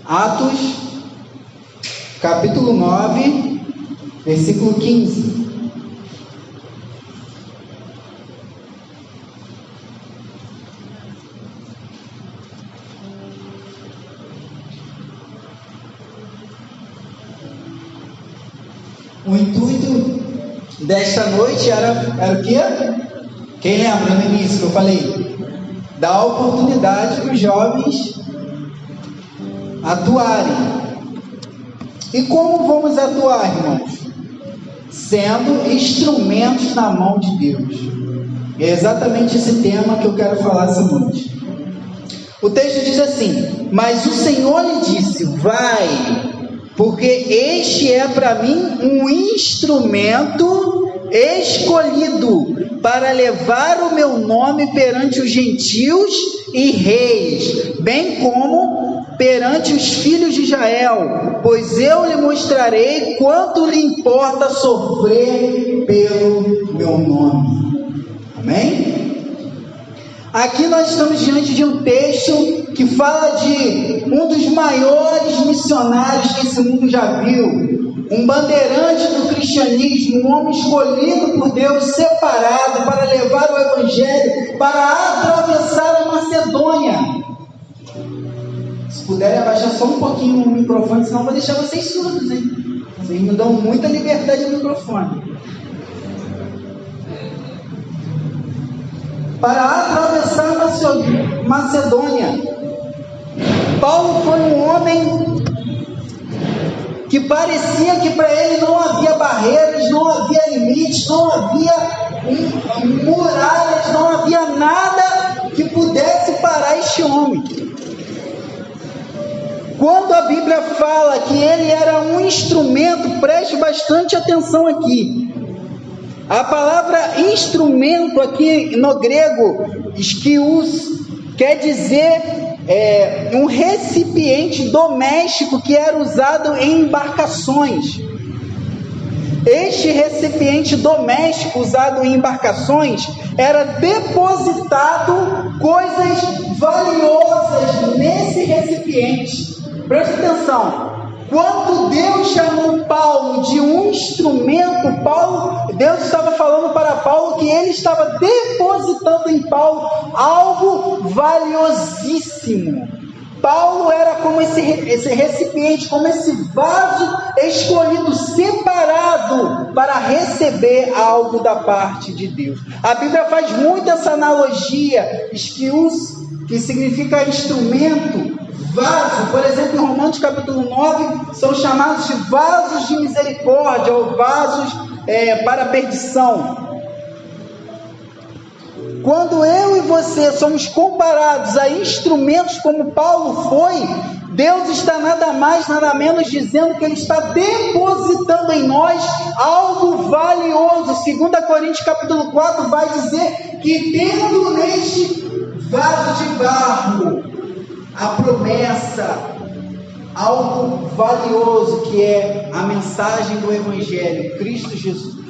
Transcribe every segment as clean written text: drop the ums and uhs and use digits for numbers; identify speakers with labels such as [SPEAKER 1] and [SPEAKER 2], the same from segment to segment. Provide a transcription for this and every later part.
[SPEAKER 1] Atos, capítulo 9, versículo 15. O intuito desta noite era o quê? Quem lembra no início que eu falei? Dar oportunidade para os jovens atuarem. E como vamos atuar, irmãos? Sendo instrumentos na mão de Deus. É exatamente esse tema que eu quero falar essa noite. O texto diz assim: mas o Senhor lhe disse: vai, porque este é para mim um instrumento escolhido para levar o meu nome perante os gentios e reis, bem como perante os filhos de Israel, pois eu lhe mostrarei quanto lhe importa sofrer pelo meu nome. Amém? Aqui nós estamos diante de um texto que fala de um dos maiores missionários que esse mundo já viu, um bandeirante do cristianismo, um homem escolhido por Deus, separado para levar o evangelho, para atravessar a Macedônia. Se puderem abaixar só um pouquinho o microfone, senão eu vou deixar vocês surdos, hein? Vocês me dão muita liberdade no microfone. Para atravessar a Macedônia. Paulo foi um homem que parecia que para ele não havia barreiras, não havia limites, não havia muralhas, não havia nada que pudesse parar este homem. Quando a Bíblia fala que ele era um instrumento, preste bastante atenção aqui. A palavra instrumento aqui no grego, esquios, quer dizer um recipiente doméstico que era usado em embarcações. Este recipiente doméstico usado em embarcações era depositado coisas valiosas nesse recipiente. Preste atenção. Quando Deus chamou Paulo de um instrumento, Deus estava falando para Paulo que ele estava depositando em Paulo algo valiosíssimo. Paulo era como esse recipiente, como esse vaso escolhido, separado para receber algo da parte de Deus. A Bíblia faz muito essa analogia, esquios, que significa instrumento, vaso. Por exemplo, em Romanos capítulo 9, são chamados de vasos de misericórdia, ou vasos para perdição. Quando eu e você somos comparados a instrumentos como Paulo foi, Deus está nada mais, nada menos dizendo que Ele está depositando em nós algo valioso. 2 Coríntios capítulo 4 vai dizer que tendo neste vaso de barro a promessa, algo valioso que é a mensagem do Evangelho, Cristo Jesus.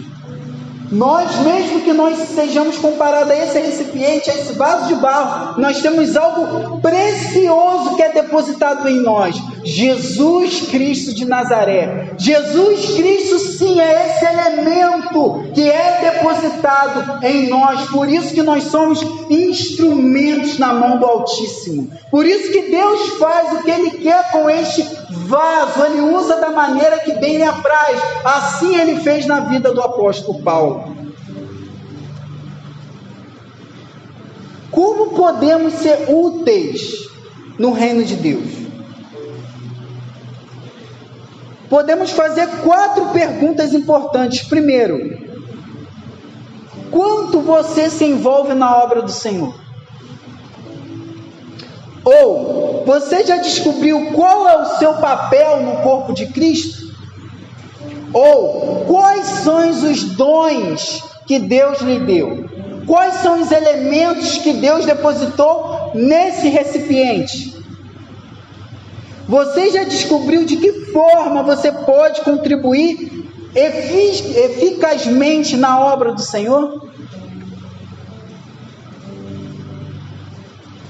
[SPEAKER 1] Nós, mesmo que nós sejamos comparados a esse recipiente, a esse vaso de barro, nós temos algo precioso que é depositado em nós. Jesus Cristo de Nazaré. Jesus Cristo, sim, é esse elemento que é depositado em nós. Por isso que nós somos instrumentos na mão do Altíssimo. Por isso que Deus faz o que Ele quer com este vaso. Ele usa da maneira que bem lhe apraz. Assim Ele fez na vida do apóstolo Paulo. Como podemos ser úteis no reino de Deus? Podemos fazer 4 perguntas importantes. Primeiro, quanto você se envolve na obra do Senhor? Ou, você já descobriu qual é o seu papel no corpo de Cristo? Ou, quais são os dons que Deus lhe deu? Quais são os elementos que Deus depositou nesse recipiente? Você já descobriu de que forma você pode contribuir eficazmente na obra do Senhor?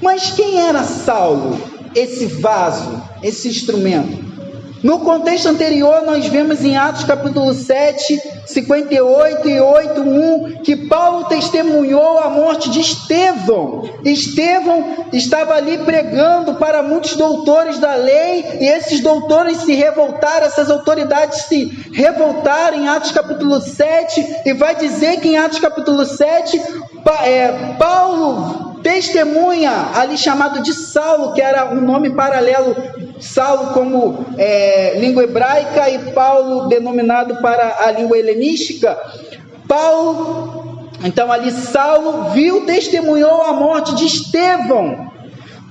[SPEAKER 1] Mas quem era Saulo? esse vaso, esse instrumento? No contexto anterior, nós vemos em Atos capítulo 7, 58 e 8:1, que Paulo testemunhou a morte de Estevão. Estevão estava ali pregando para muitos doutores da lei, e esses doutores se revoltaram, essas autoridades se revoltaram em Atos capítulo 7, e vai dizer que em Atos capítulo 7, Paulo testemunha ali chamado de Saulo, que era um nome paralelo, Saulo como língua hebraica e Paulo denominado para a língua helenística. Então ali Saulo testemunhou a morte de Estevão.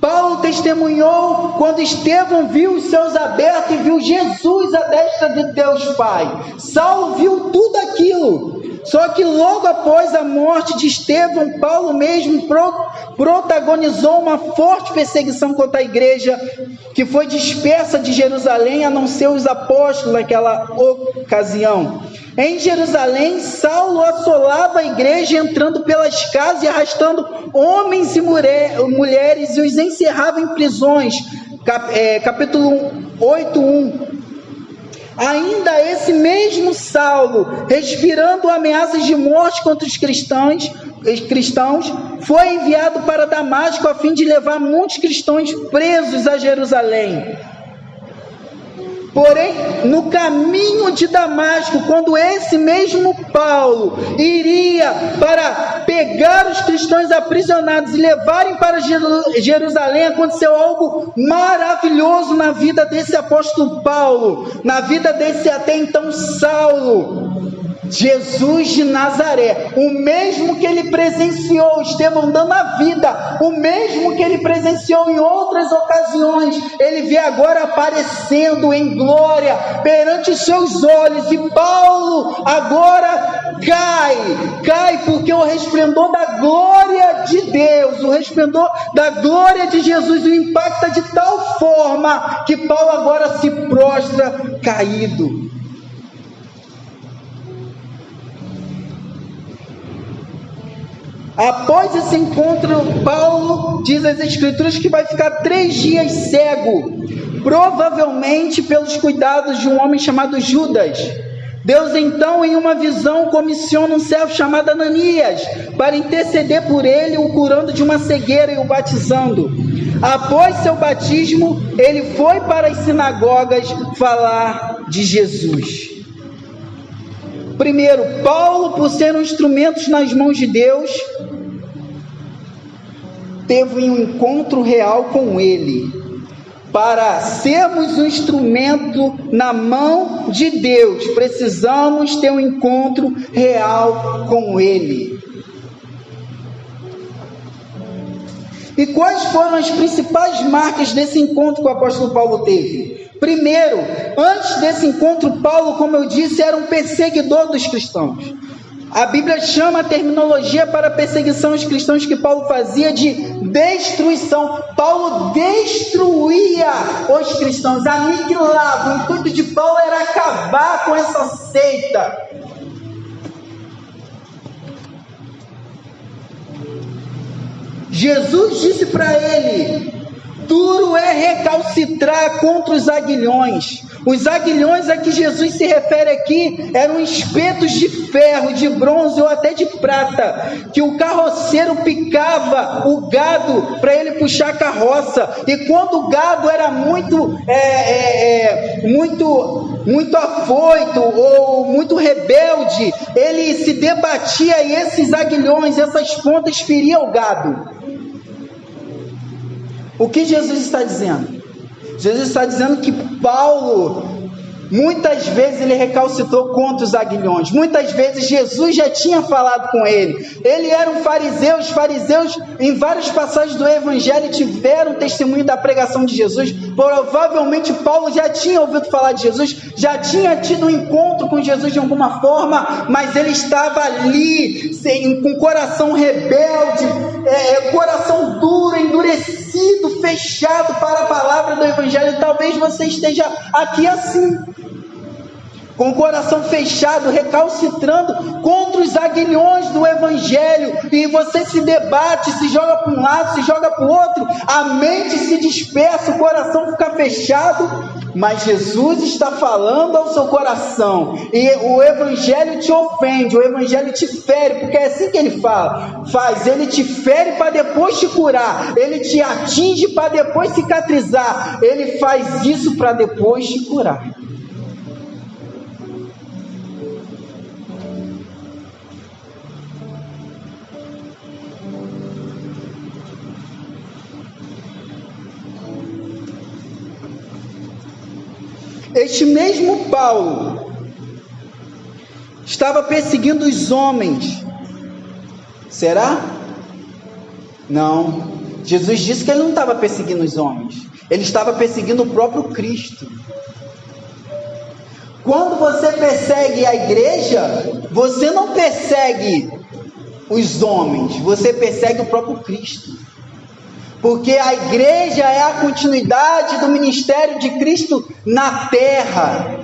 [SPEAKER 1] Paulo testemunhou quando Estevão viu os céus abertos e viu Jesus à destra de Deus Pai. Saulo viu tudo aquilo. Só que logo após a morte de Estevão, Paulo mesmo protagonizou uma forte perseguição contra a igreja, que foi dispersa de Jerusalém, a não ser os apóstolos naquela ocasião. Em Jerusalém, Saulo assolava a igreja, entrando pelas casas e arrastando homens e mulheres, e os encerrava em prisões. Capítulo 8:1. Ainda esse mesmo Saulo, respirando ameaças de morte contra os cristãos, foi enviado para Damasco a fim de levar muitos cristãos presos a Jerusalém. Porém, no caminho de Damasco, quando esse mesmo Paulo iria para pegar os cristãos aprisionados e levarem para Jerusalém, aconteceu algo maravilhoso na vida desse apóstolo Paulo, na vida desse até então Saulo. Jesus de Nazaré, o mesmo que ele presenciou Estevão dando a vida, o mesmo que ele presenciou em outras ocasiões, ele vê agora aparecendo em glória perante os seus olhos, e Paulo agora cai, porque o resplendor da glória de Deus, o resplendor da glória de Jesus o impacta de tal forma que Paulo agora se prostra caído. Após esse encontro, Paulo diz às Escrituras que vai ficar 3 dias cego, provavelmente pelos cuidados de um homem chamado Judas. Deus então, em uma visão, comissiona um servo chamado Ananias para interceder por ele, o curando de uma cegueira e o batizando. Após seu batismo, ele foi para as sinagogas falar de Jesus. Primeiro, Paulo, por ser um instrumento nas mãos de Deus, teve um encontro real com ele. Para sermos um instrumento na mão de Deus, precisamos ter um encontro real com ele. E quais foram as principais marcas desse encontro que o apóstolo Paulo teve? Primeiro, antes desse encontro, Paulo, como eu disse, era um perseguidor dos cristãos. A Bíblia chama a terminologia para a perseguição aos cristãos que Paulo fazia de destruição. Paulo destruía os cristãos, aniquilava. O intuito de Paulo era acabar com essa seita. Jesus disse para ele: duro é recalcitrar contra os aguilhões. Os aguilhões a que Jesus se refere aqui eram espetos de ferro, de bronze ou até de prata, que o carroceiro picava o gado para ele puxar a carroça. E quando o gado era muito afoito ou muito rebelde, ele se debatia e esses aguilhões, essas pontas feriam o gado. O que Jesus está dizendo? Jesus está dizendo que Paulo, muitas vezes ele recalcitrou contra os aguilhões. Muitas vezes Jesus já tinha falado com ele. Ele era um fariseu. Os fariseus, em várias passagens do Evangelho, tiveram testemunho da pregação de Jesus. Provavelmente Paulo já tinha ouvido falar de Jesus, já tinha tido um encontro com Jesus de alguma forma, mas ele estava ali com coração rebelde, coração duro, endurecido, fechado para a palavra do Evangelho. Talvez você esteja aqui assim. com o coração fechado, recalcitrando contra os aguilhões do Evangelho, e você se debate, se joga para um lado, se joga para o outro, a mente se dispersa, o coração fica fechado, mas Jesus está falando ao seu coração, e o Evangelho te ofende, o Evangelho te fere, porque é assim que ele faz, ele te fere para depois te curar, ele te atinge para depois cicatrizar, ele faz isso para depois te curar. Este mesmo Paulo estava perseguindo os homens. Será? Não. Jesus disse que ele não estava perseguindo os homens. Ele estava perseguindo o próprio Cristo. Quando você persegue a igreja, você não persegue os homens, você persegue o próprio Cristo. Porque a igreja é a continuidade do ministério de Cristo na terra.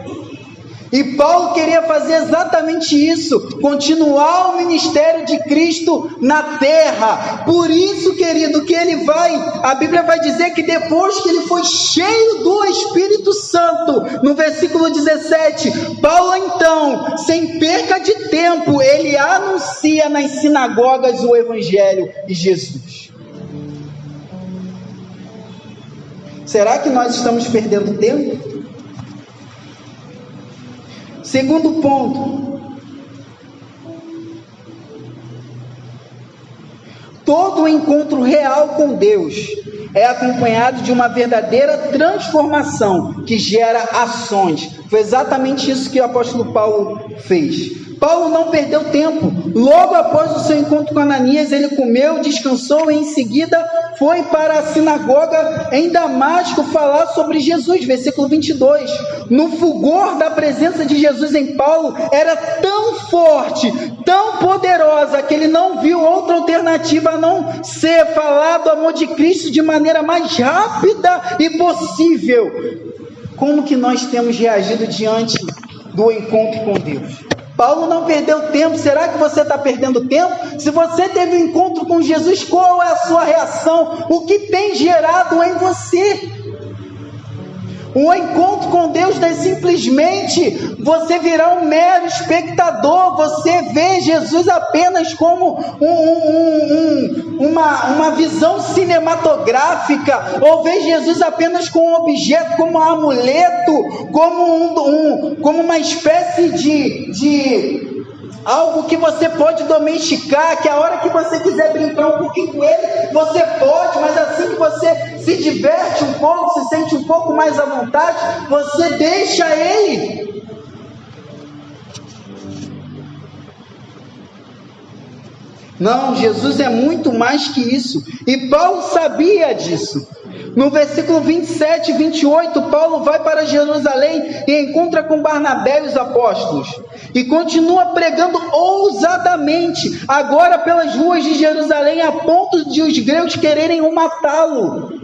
[SPEAKER 1] E Paulo queria fazer exatamente isso, continuar o ministério de Cristo na terra. Por isso, querido, que a Bíblia vai dizer que depois que ele foi cheio do Espírito Santo, no versículo 17, Paulo então, sem perca de tempo, ele anuncia nas sinagogas o Evangelho de Jesus. Será que nós estamos perdendo tempo? Segundo ponto, todo encontro real com Deus é acompanhado de uma verdadeira transformação que gera ações. Foi exatamente isso que o apóstolo Paulo fez. Paulo não perdeu tempo. Logo após o seu encontro com Ananias, ele comeu, descansou e em seguida foi para a sinagoga em Damasco falar sobre Jesus. Versículo 22. No fulgor da presença de Jesus em Paulo, era tão forte, tão poderosa, que ele não viu outra alternativa a não ser falado o amor de Cristo de maneira mais rápida e possível. Como que nós temos reagido diante do encontro com Deus? Paulo não perdeu tempo. Será que você está perdendo tempo? Se você teve um encontro com Jesus, qual é a sua reação? O que tem gerado em você? Um encontro com Deus não é simplesmente você virar um mero espectador, você vê Jesus apenas como uma visão cinematográfica, ou vê Jesus apenas como um objeto, como um amuleto, como uma espécie de algo que você pode domesticar, que a hora que você quiser brincar um pouquinho com ele, você pode, mas assim que você se diverte um pouco, se sente um pouco mais à vontade, você deixa ele. Não, Jesus é muito mais que isso, e Paulo sabia disso. No versículo 27 e 28, Paulo vai para Jerusalém e encontra com Barnabé e os apóstolos, e continua pregando ousadamente, agora pelas ruas de Jerusalém, a ponto de os gregos quererem o matá-lo.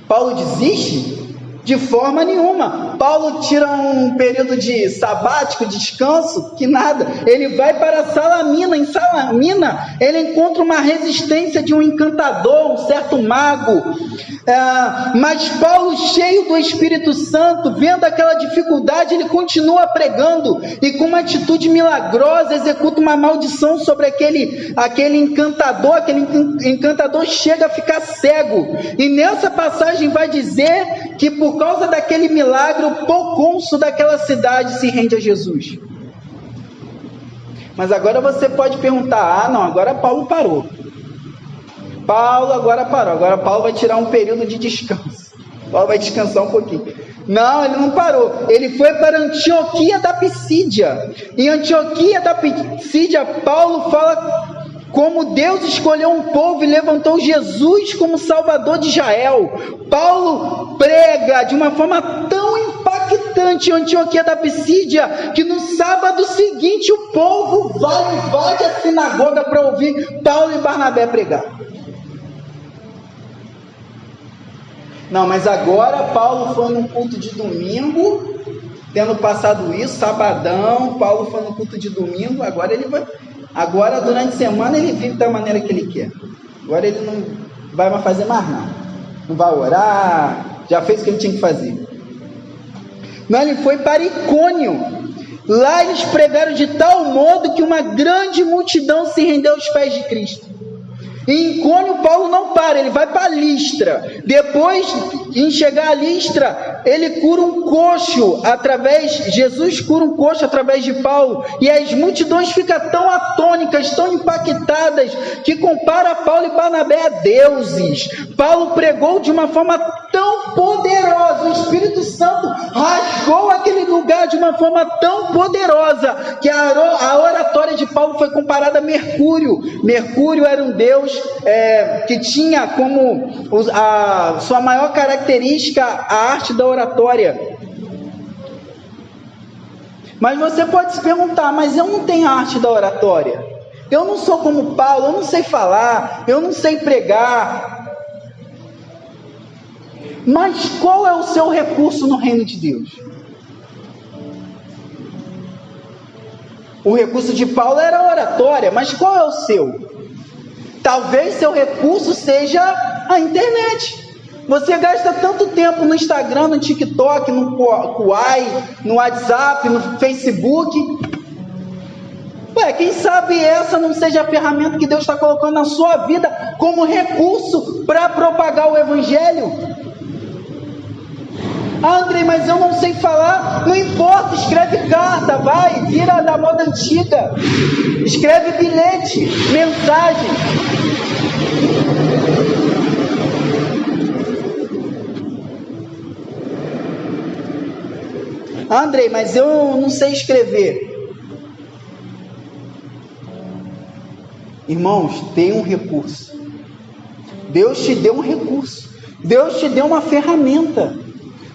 [SPEAKER 1] Paulo desiste? De forma nenhuma. Paulo tira um período de sabático, descanso, que nada. Ele vai para Salamina. Em Salamina, ele encontra uma resistência de um encantador, um certo mago. Mas Paulo, cheio do Espírito Santo, vendo aquela dificuldade, ele continua pregando e com uma atitude milagrosa executa uma maldição sobre aquele encantador. Aquele encantador chega a ficar cego. E nessa passagem vai dizer que por causa daquele milagre, o procônsul daquela cidade se rende a Jesus. Mas agora você pode perguntar: não, agora Paulo parou. Paulo agora parou, agora Paulo vai tirar um período de descanso. Paulo vai descansar um pouquinho. Não, ele não parou. Ele foi para Antioquia da Pisídia. Em Antioquia da Pisídia, Paulo fala como Deus escolheu um povo e levantou Jesus como Salvador de Israel. Paulo prega de uma forma tão impactante em Antioquia da Pisídia, que no sábado seguinte o povo invade a sinagoga para ouvir Paulo e Barnabé pregar. Não, mas agora Paulo foi num culto de domingo tendo passado isso, sabadão, Paulo foi no culto de domingo, agora durante a semana ele vive da maneira que ele quer. Agora ele não vai mais fazer mais nada. Não vai orar, já fez o que ele tinha que fazer. Não, ele foi para Icônio. Lá eles pregaram de tal modo que uma grande multidão se rendeu aos pés de Cristo. Em Icônio, Paulo não para, ele vai para Listra. Depois, em chegar a Listra, ele cura um coxo Jesus cura um coxo através de Paulo. E as multidões ficam tão atônicas, tão impactadas, que compara Paulo e Barnabé a deuses. Paulo pregou de uma forma tão poderosa, o Espírito Santo rasgou aquele lugar de uma forma tão poderosa, que a oratória de Paulo foi comparada a Mercúrio. Mercúrio era um deus que tinha como a sua maior característica a arte da oratória. Mas você pode se perguntar, mas eu não tenho a arte da oratória, eu não sou como Paulo, eu não sei falar, eu não sei pregar. Mas qual é o seu recurso no reino de Deus? O recurso de Paulo era a oratória, mas qual é o seu? Talvez seu recurso seja a internet. Você gasta tanto tempo no Instagram, no TikTok, no Kuai, no WhatsApp, no Facebook. Quem sabe essa não seja a ferramenta que Deus está colocando na sua vida como recurso para propagar o Evangelho? André, mas eu não sei falar. Não importa, escreve carta, vai, vira da moda antiga. Escreve bilhete, mensagem. André, mas eu não sei escrever. Irmãos, tem um recurso. Deus te deu um recurso. Deus te deu uma ferramenta.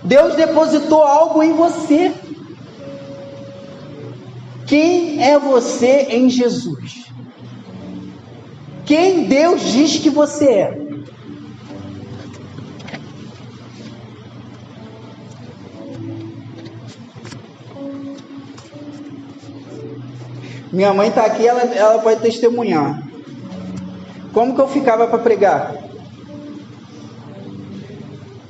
[SPEAKER 1] Deus depositou algo em você. Quem é você em Jesus? Quem Deus diz que você é? Minha mãe está aqui, ela pode testemunhar. Como que eu ficava para pregar?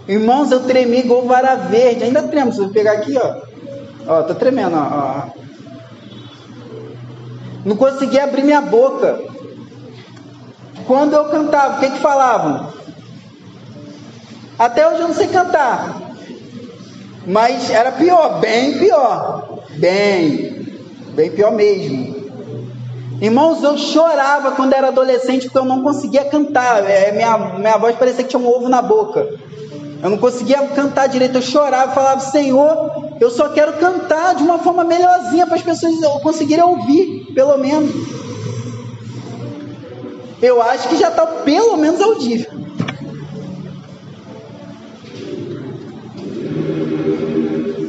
[SPEAKER 1] Irmãos, eu tremi igual vara verde. Ainda tremo. Se eu pegar aqui, ó, tô tremendo, ó. Não conseguia abrir minha boca. Quando eu cantava, o que falavam? Até hoje eu não sei cantar. Mas era pior, bem pior. Bem pior mesmo. Irmãos, eu chorava quando era adolescente porque eu não conseguia cantar. Minha voz parecia que tinha um ovo na boca. Eu não conseguia cantar direito, eu chorava, falava: Senhor, eu só quero cantar de uma forma melhorzinha para as pessoas conseguirem ouvir, pelo menos. Eu acho que já está pelo menos audível.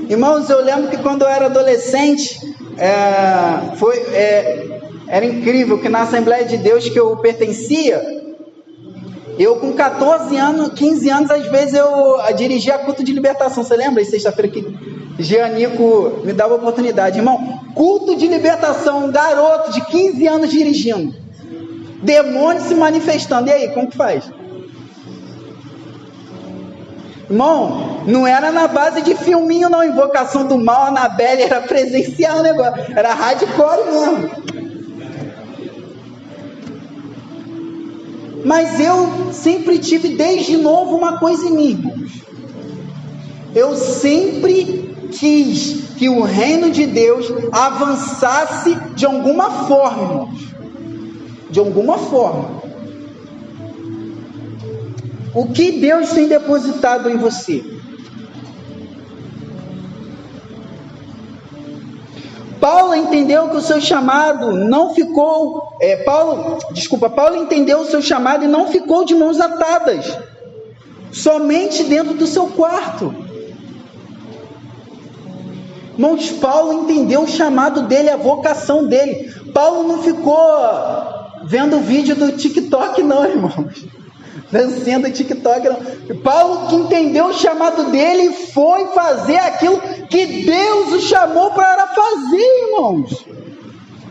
[SPEAKER 1] Irmãos, eu lembro que quando eu era adolescente, era incrível que na Assembleia de Deus que eu pertencia, eu com 14 anos, 15 anos, às vezes eu dirigia culto de libertação. Você lembra? Sexta-feira que Gianico me dava oportunidade. Irmão, culto de libertação, um garoto de 15 anos dirigindo. Demônio se manifestando. E aí, como que faz? Irmão, não era na base de filminho não. Invocação do Mal, Anabelle, era presencial o negócio. Era hardcore mesmo. Mas eu sempre tive desde novo uma coisa em mim, irmãos. Eu sempre quis que o reino de Deus avançasse de alguma forma, irmãos. De alguma forma. O que Deus tem depositado em você? Paulo entendeu que o seu chamado não ficou... Paulo entendeu o seu chamado e não ficou de mãos atadas, somente dentro do seu quarto. Irmãos, Paulo entendeu o chamado dele, a vocação dele. Paulo não ficou vendo vídeo do TikTok não, irmãos. dancinha do TikTok. Não. Paulo, que entendeu o chamado dele, foi fazer aquilo que Deus o chamou para fazer, irmãos.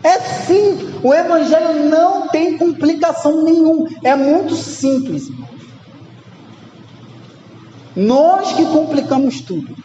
[SPEAKER 1] É simples. O evangelho não tem complicação nenhuma. É muito simples, irmãos. Nós que complicamos tudo.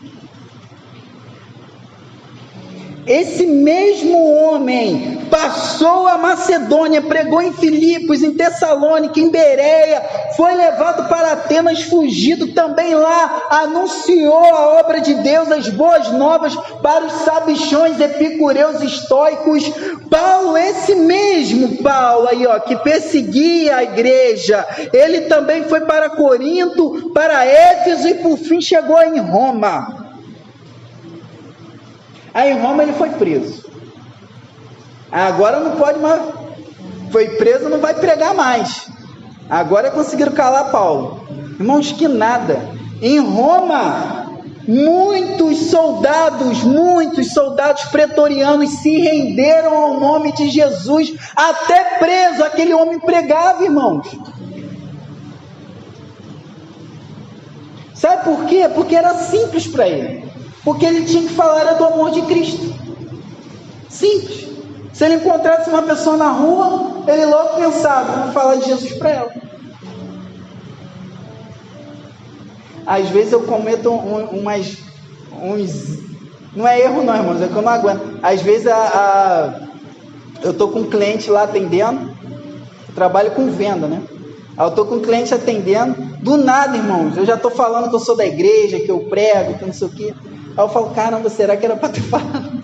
[SPEAKER 1] Esse mesmo homem passou a Macedônia, pregou em Filipos, em Tessalônica, em Bereia, foi levado para Atenas, fugido também lá, anunciou a obra de Deus, as boas novas para os sabichões, epicureus, estoicos. Paulo, esse mesmo Paulo aí, ó, que perseguia a igreja, ele também foi para Corinto, para Éfeso e por fim chegou em Roma. Aí em Roma ele foi preso. Agora não pode mais. Foi preso, não vai pregar mais. Agora conseguiram calar Paulo. Irmãos, que nada. Em Roma, muitos soldados pretorianos se renderam ao nome de Jesus. Até preso, aquele homem pregava, irmãos. Sabe por quê? Porque era simples para ele. Porque ele tinha que falar do amor de Cristo. Simples. Se ele encontrasse uma pessoa na rua, ele logo pensava, vou falar de Jesus para ela. Às vezes eu cometo não é erro não, irmãos, é que eu não aguento. Às vezes eu estou com um cliente lá atendendo, eu trabalho com venda, né? Aí eu estou com um cliente atendendo, do nada, irmãos, eu já estou falando que eu sou da igreja, que eu prego, que não sei o quê. Aí eu falo, caramba, será que era para ter falado?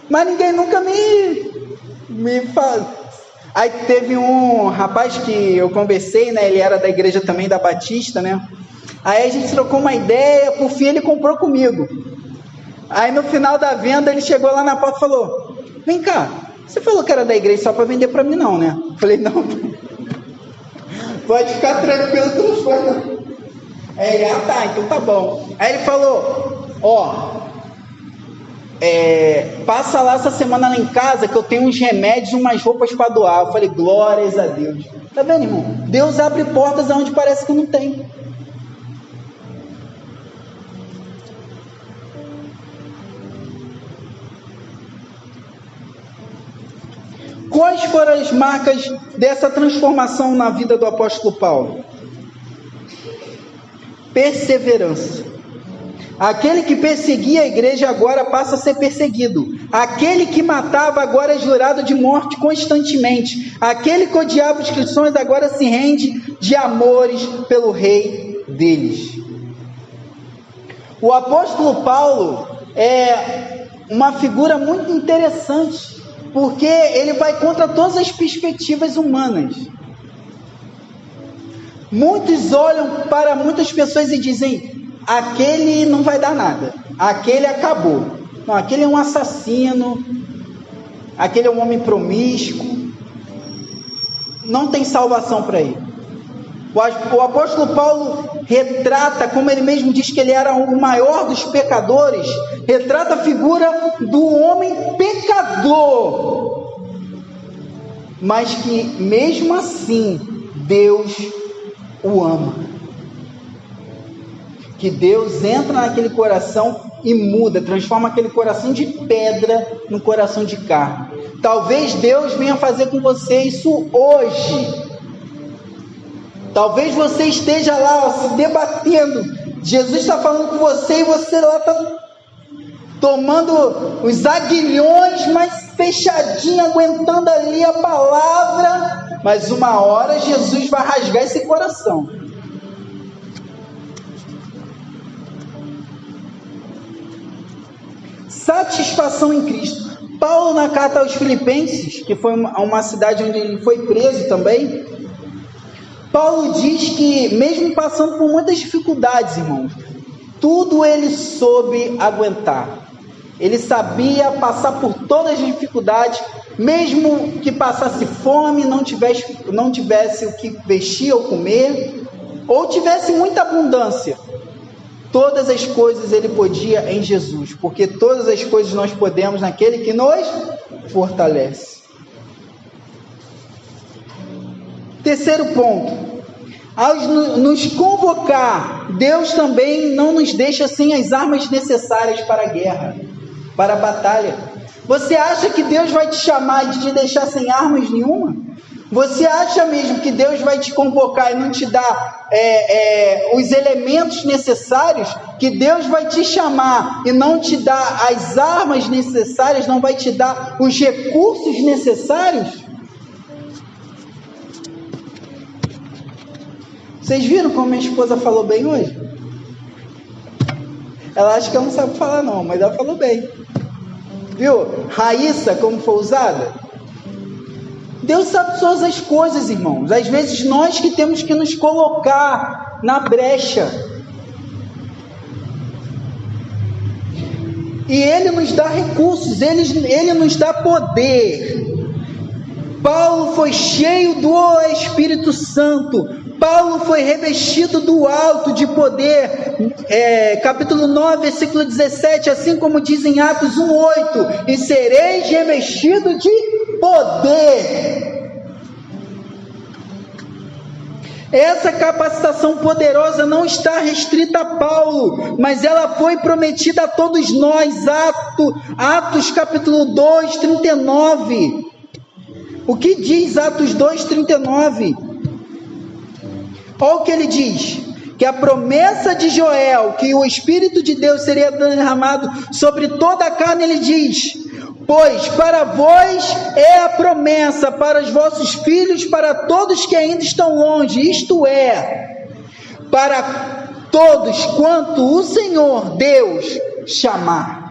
[SPEAKER 1] Mas ninguém nunca me fala. Aí teve um rapaz que eu conversei, né? Ele era da igreja também da Batista, né? Aí a gente trocou uma ideia, por fim ele comprou comigo. Aí no final da venda ele chegou lá na porta e falou, vem cá, você falou que era da igreja só para vender para mim não, né? Eu falei, não. Pode ficar tranquilo, transforma. Aí ele, tá, então tá bom. Aí ele falou, passa lá essa semana lá em casa que eu tenho uns remédios e umas roupas para doar. Eu falei, glórias a Deus. Tá vendo, irmão? Deus abre portas onde parece que não tem. Quais foram as marcas dessa transformação na vida do apóstolo Paulo? Perseverança. Aquele que perseguia a igreja agora passa a ser perseguido. Aquele que matava agora é jurado de morte constantemente. Aquele que odiava os cristãos agora se rende de amores pelo rei deles. O apóstolo Paulo é uma figura muito interessante, porque ele vai contra todas as perspectivas humanas. Muitos olham para muitas pessoas e dizem, aquele não vai dar nada, aquele acabou, não, aquele é um assassino, aquele é um homem promíscuo, não tem salvação para ele. O apóstolo Paulo retrata, como ele mesmo diz que ele era o maior dos pecadores, retrata a figura do homem pecador, mas que mesmo assim Deus o ama, que Deus entra naquele coração e muda, transforma aquele coração de pedra no coração de carne. Talvez Deus venha fazer com você isso hoje. Talvez você esteja lá, se debatendo, Jesus está falando com você e você lá está tomando os aguilhões, mas fechadinho, aguentando ali a palavra, mas uma hora Jesus vai rasgar esse coração. Satisfação em Cristo. Paulo, na carta aos Filipenses, que foi uma cidade onde ele foi preso também, Paulo diz que mesmo passando por muitas dificuldades, irmãos, tudo ele soube aguentar. Ele sabia passar por todas as dificuldades, mesmo que passasse fome, não tivesse o que vestir ou comer, ou tivesse muita abundância. Todas as coisas ele podia em Jesus, porque todas as coisas nós podemos naquele que nos fortalece. Terceiro ponto, ao nos convocar, Deus também não nos deixa sem as armas necessárias para a guerra, para a batalha. Você acha que Deus vai te chamar e te deixar sem armas nenhuma? Você acha mesmo que Deus vai te convocar e não te dar os elementos necessários? Que Deus vai te chamar e não te dar as armas necessárias, não vai te dar os recursos necessários? Vocês viram como minha esposa falou bem hoje? Ela acha que eu não sabe falar não, mas ela falou bem. Viu? Raíssa, como foi usada? Deus sabe todas as coisas, irmãos. Às vezes nós que temos que nos colocar na brecha. E Ele nos dá recursos, Ele nos dá poder. Paulo foi cheio do Espírito Santo. Paulo foi revestido do alto de poder, capítulo 9, versículo 17, assim como diz em Atos 1:8, e sereis revestido de poder. Essa capacitação poderosa não está restrita a Paulo, mas ela foi prometida a todos nós. Atos capítulo 2, 39. O que diz Atos 2, 39? Olha o que ele diz, que a promessa de Joel, que o Espírito de Deus seria derramado sobre toda a carne, ele diz: pois para vós é a promessa, para os vossos filhos, para todos que ainda estão longe, isto é, para todos quanto o Senhor Deus chamar.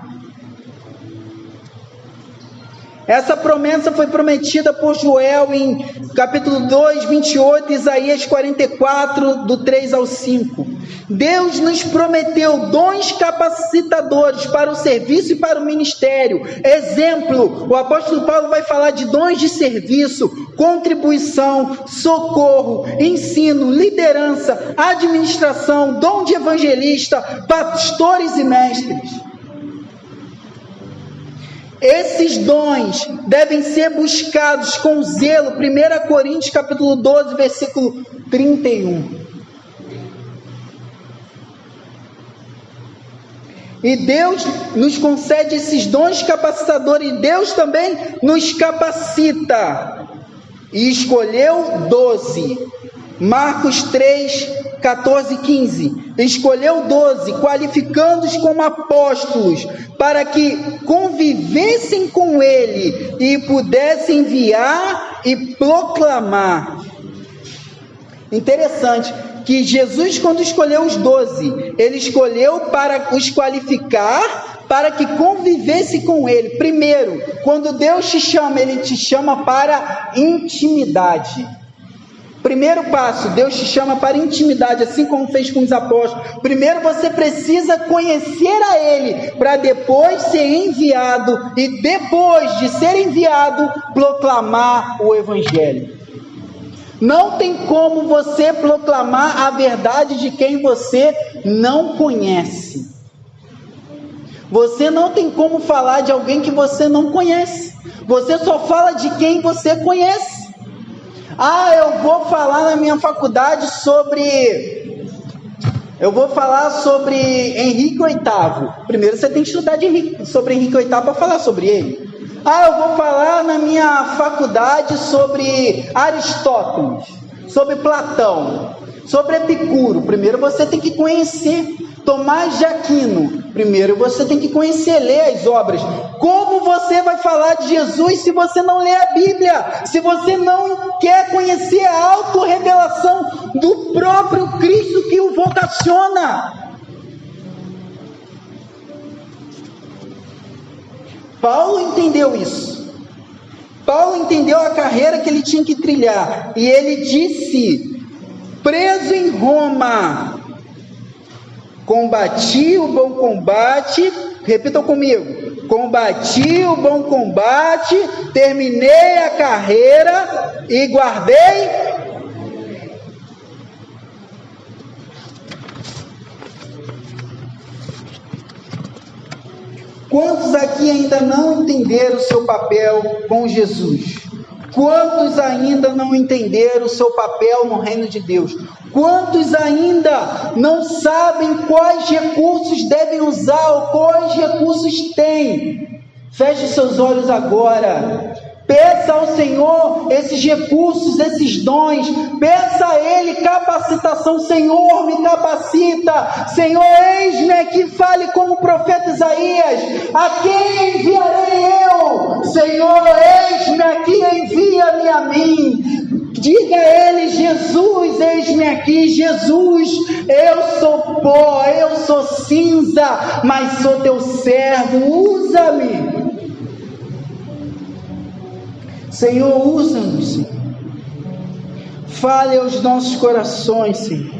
[SPEAKER 1] Essa promessa foi prometida por Joel em capítulo 2, 28, Isaías 44, do 3 ao 5. Deus nos prometeu dons capacitadores para o serviço e para o ministério. Exemplo, o apóstolo Paulo vai falar de dons de serviço, contribuição, socorro, ensino, liderança, administração, dom de evangelista, pastores e mestres. Esses dons devem ser buscados com zelo. 1 Coríntios capítulo 12, versículo 31. E Deus nos concede esses dons capacitadores, e Deus também nos capacita. E escolheu 12. Marcos 3, 14 e 15. Escolheu 12, qualificando-os como apóstolos, para que convivessem com ele e pudessem enviar e proclamar. Interessante que Jesus, quando escolheu os 12, ele escolheu para os qualificar, para que convivesse com ele. Primeiro, quando Deus te chama, ele te chama para intimidade. Primeiro passo, Deus te chama para intimidade, assim como fez com os apóstolos. Primeiro você precisa conhecer a Ele, para depois ser enviado, e depois de ser enviado, proclamar o Evangelho. Não tem como você proclamar a verdade de quem você não conhece. Você não tem como falar de alguém que você não conhece. Você só fala de quem você conhece. Eu vou falar na minha faculdade sobre Henrique VIII. Primeiro você tem que estudar sobre Henrique VIII para falar sobre ele. Eu vou falar na minha faculdade sobre Aristóteles, sobre Platão, sobre Epicuro. Primeiro você tem que conhecer Tomás de Aquino. Primeiro você tem que conhecer, ler as obras. Como você vai falar de Jesus se você não lê a Bíblia? Se você não quer conhecer a autorrevelação do próprio Cristo que o vocaciona? Paulo entendeu isso. Paulo entendeu a carreira que ele tinha que trilhar. E ele disse: preso em Roma, combati o bom combate. Repitam comigo: combati o bom combate, terminei a carreira e guardei. Quantos aqui ainda não entenderam o seu papel com Jesus? Quantos ainda não entenderam o seu papel no reino de Deus? Quantos ainda não sabem quais recursos devem usar ou quais recursos têm? Feche seus olhos agora. Peça ao Senhor esses recursos, esses dons. Peça a Ele capacitação. Senhor, me capacita. Senhor, eis-me aqui. Fale como o profeta Isaías: a quem enviarei eu? Senhor, eis-me aqui, envia-me a mim. Diga a Ele: Jesus, eis-me aqui. Jesus, eu sou pó, eu sou cinza, mas sou teu servo. Usa-me. Senhor, usa-nos, Senhor. Fale aos nossos corações, Senhor.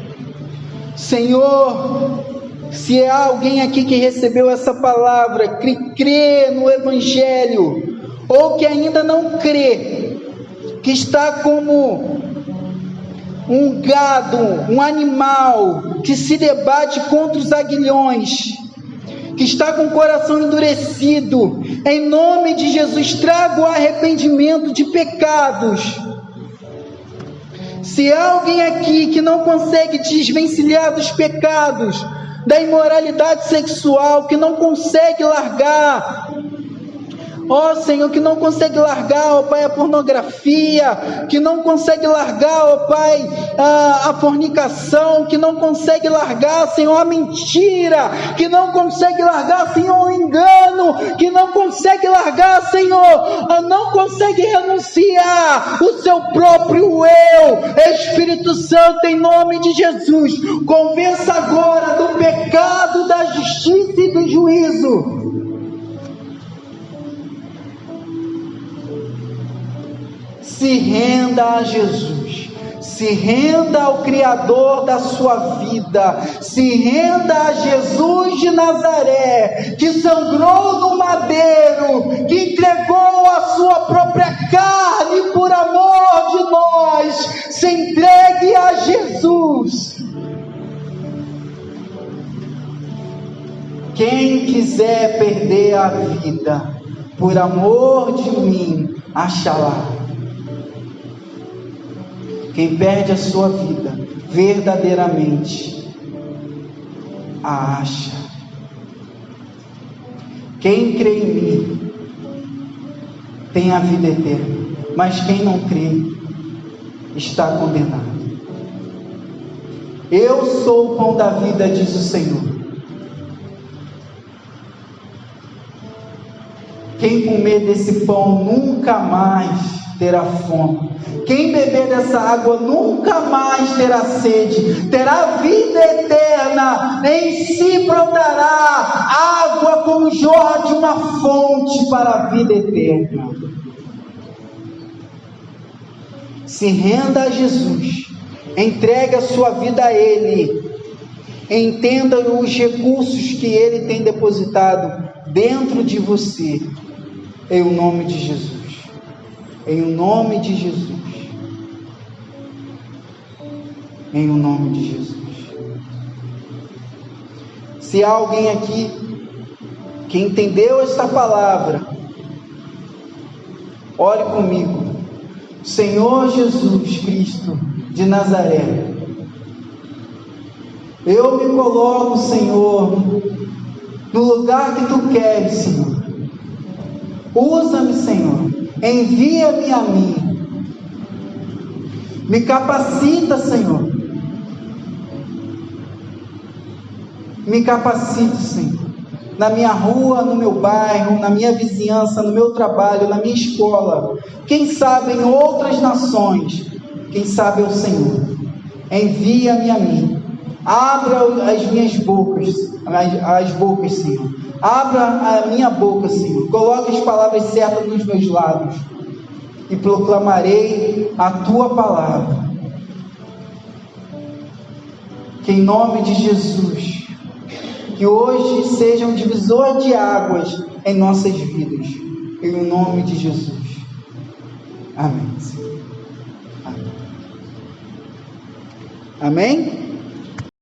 [SPEAKER 1] Senhor, se há alguém aqui que recebeu essa palavra, que crê no Evangelho, ou que ainda não crê, que está como um gado, um animal, que se debate contra os aguilhões, que está com o coração endurecido, em nome de Jesus, traga o arrependimento de pecados. Se há alguém aqui que não consegue desvencilhar dos pecados, da imoralidade sexual, que não consegue largar, ó Senhor, que não consegue largar, ó Pai, a pornografia, que não consegue largar, ó Pai, a fornicação, que não consegue largar, Senhor, a mentira, que não consegue largar, Senhor, o engano, que não consegue largar, Senhor, não consegue renunciar o seu próprio eu. Espírito Santo, em nome de Jesus, convença agora do pecado, da justiça e do juízo. Se renda a Jesus, se renda ao Criador da sua vida, se renda a Jesus de Nazaré, que sangrou no madeiro, que entregou a sua própria carne por amor de nós. Se entregue a Jesus. Quem quiser perder a vida por amor de mim, achará. Quem perde a sua vida verdadeiramente a acha. Quem crê em mim tem a vida eterna, mas quem não crê está condenado. Eu sou o pão da vida, diz o Senhor. Quem comer desse pão nunca mais terá fome. Quem beber dessa água nunca mais terá sede, terá vida eterna, em si brotará água como jorra de uma fonte para a vida eterna. Se renda a Jesus, entregue a sua vida a Ele, entenda os recursos que Ele tem depositado dentro de você, em nome de Jesus, em nome de Jesus. Em nome de Jesus. Se há alguém aqui que entendeu esta palavra, ore comigo. Senhor Jesus Cristo de Nazaré, eu me coloco, Senhor, no lugar que Tu queres, Senhor. Usa-me, Senhor, envia-me a mim, me capacita, Senhor. Me capacite, Senhor, na minha rua, no meu bairro, na minha vizinhança, no meu trabalho, na minha escola, quem sabe em outras nações, quem sabe é o Senhor. Envia-me a mim, abra as minhas bocas, as bocas, Senhor, abra a minha boca, Senhor, coloque as palavras certas nos meus lábios, e proclamarei a Tua palavra, que em nome de Jesus, que hoje seja um divisor de águas em nossas vidas, em nome de Jesus. Amém. Amém?